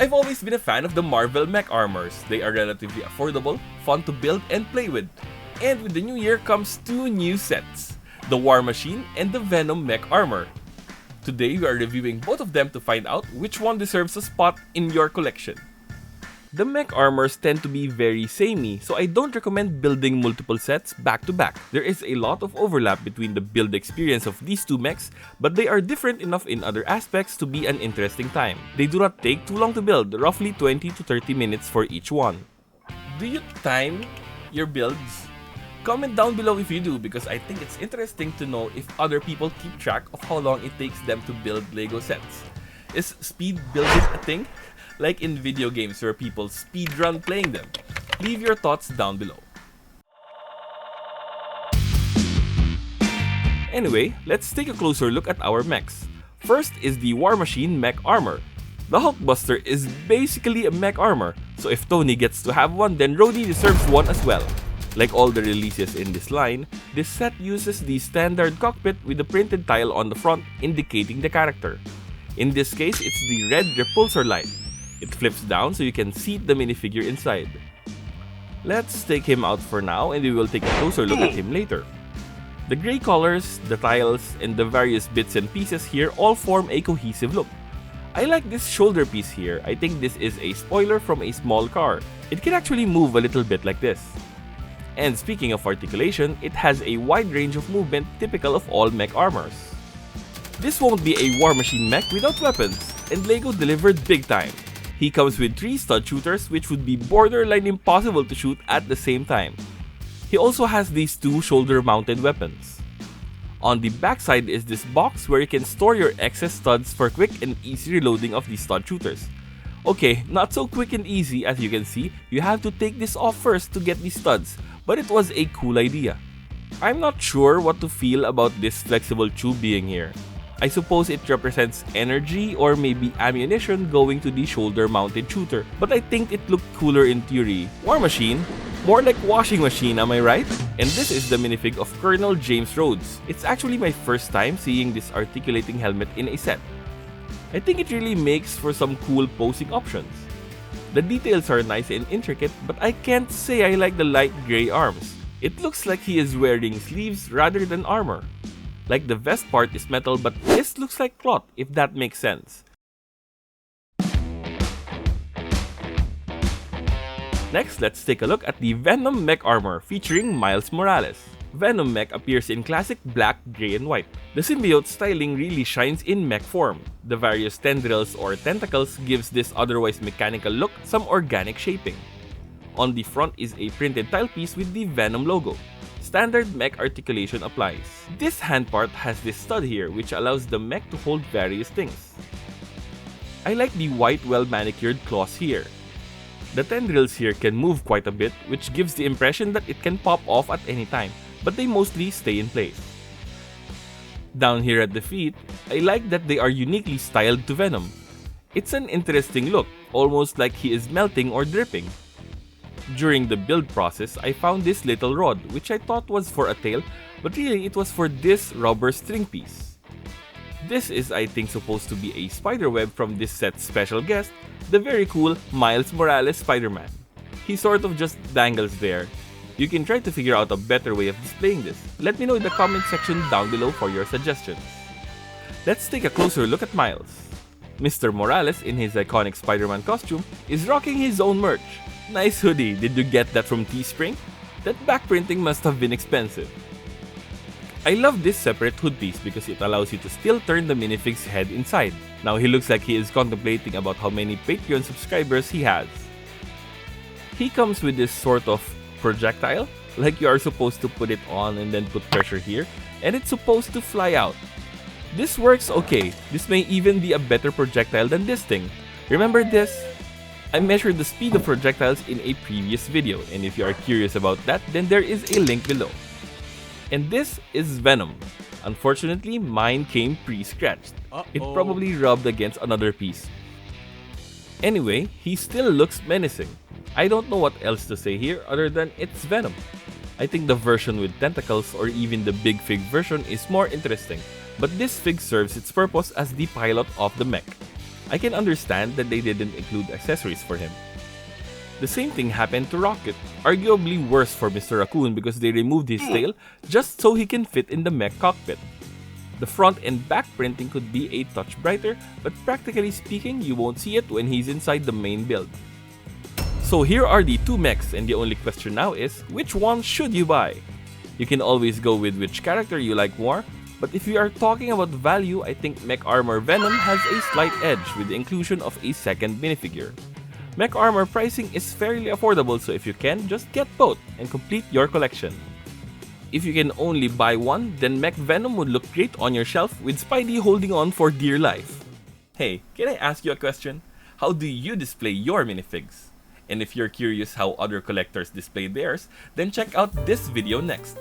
I've always been a fan of the Marvel Mech Armors. They are relatively affordable, fun to build and play with. And with the new year comes two new sets, the War Machine and the Venom Mech Armor. Today we are reviewing both of them to find out which one deserves a spot in your collection. The mech armors tend to be very samey, so I don't recommend building multiple sets back to back. There is a lot of overlap between the build experience of these two mechs, but they are different enough in other aspects to be an interesting time. They do not take too long to build, roughly 20 to 30 minutes for each one. Do you time your builds? Comment down below if you do, because I think it's interesting to know if other people keep track of how long it takes them to build LEGO sets. Is speed building a thing? Like in video games where people speedrun playing them? Leave your thoughts down below. Anyway, let's take a closer look at our mechs. First is the War Machine Mech Armor. The Hulkbuster is basically a mech armor, so if Tony gets to have one, then Rhodey deserves one as well. Like all the releases in this line, this set uses the standard cockpit with the printed tile on the front indicating the character. In this case, it's the red repulsor light. It flips down so you can seat the minifigure inside. Let's take him out for now and we will take a closer look at him later. The grey colors, the tiles, and the various bits and pieces here all form a cohesive look. I like this shoulder piece here. I think this is a spoiler from a small car. It can actually move a little bit like this. And speaking of articulation, it has a wide range of movement typical of all mech armors. This won't be a War Machine mech without weapons, and LEGO delivered big time. He comes with 3 stud shooters which would be borderline impossible to shoot at the same time. He also has these 2 shoulder-mounted weapons. On the backside is this box where you can store your excess studs for quick and easy reloading of these stud shooters. Okay, not so quick and easy. As you can see, you have to take this off first to get these studs, but it was a cool idea. I'm not sure what to feel about this flexible tube being here. I suppose it represents energy or maybe ammunition going to the shoulder-mounted shooter, but I think it looked cooler in theory. War Machine? More like washing machine, am I right? And this is the minifig of Colonel James Rhodes. It's actually my first time seeing this articulating helmet in a set. I think it really makes for some cool posing options. The details are nice and intricate, but I can't say I like the light grey arms. It looks like he is wearing sleeves rather than armor. Like the vest part is metal, but this looks like cloth, if that makes sense. Next, let's take a look at the Venom Mech Armor featuring Miles Morales. Venom Mech appears in classic black, grey, and white. The symbiote styling really shines in mech form. The various tendrils or tentacles gives this otherwise mechanical look some organic shaping. On the front is a printed tilepiece with the Venom logo. Standard mech articulation applies. This hand part has this stud here which allows the mech to hold various things. I like the white well-manicured claws here. The tendrils here can move quite a bit, which gives the impression that it can pop off at any time, but they mostly stay in place. Down here at the feet, I like that they are uniquely styled to Venom. It's an interesting look, almost like he is melting or dripping. During the build process, I found this little rod, which I thought was for a tail, but really it was for this rubber string piece. This is, I think, supposed to be a spiderweb from this set's special guest, the very cool Miles Morales Spider-Man. He sort of just dangles there. You can try to figure out a better way of displaying this. Let me know in the comment section down below for your suggestions. Let's take a closer look at Miles. Mr. Morales, in his iconic Spider-Man costume, is rocking his own merch. Nice hoodie, did you get that from Teespring? That backprinting must have been expensive. I love this separate hood piece because it allows you to still turn the minifig's head inside. Now he looks like he is contemplating about how many Patreon subscribers he has. He comes with this sort of projectile, like you are supposed to put it on and then put pressure here, and it's supposed to fly out. This works okay. This may even be a better projectile than this thing. Remember this? I measured the speed of projectiles in a previous video, and if you are curious about that, then there is a link below. And this is Venom. Unfortunately, mine came pre-scratched. It probably rubbed against another piece. Anyway, he still looks menacing. I don't know what else to say here other than it's Venom. I think the version with tentacles or even the big fig version is more interesting, but this fig serves its purpose as the pilot of the mech. I can understand that they didn't include accessories for him. The same thing happened to Rocket, arguably worse for Mr. Raccoon because they removed his tail just so he can fit in the mech cockpit. The front and back printing could be a touch brighter, but practically speaking, you won't see it when he's inside the main build. So here are the two mechs, and the only question now is, which one should you buy? You can always go with which character you like more, but if we are talking about value, I think Mech Armor Venom has a slight edge with the inclusion of a second minifigure. Mech Armor pricing is fairly affordable, so if you can, just get both and complete your collection. If you can only buy one, then Mech Venom would look great on your shelf with Spidey holding on for dear life. Hey, can I ask you a question? How do you display your minifigs? And if you're curious how other collectors display theirs, then check out this video next.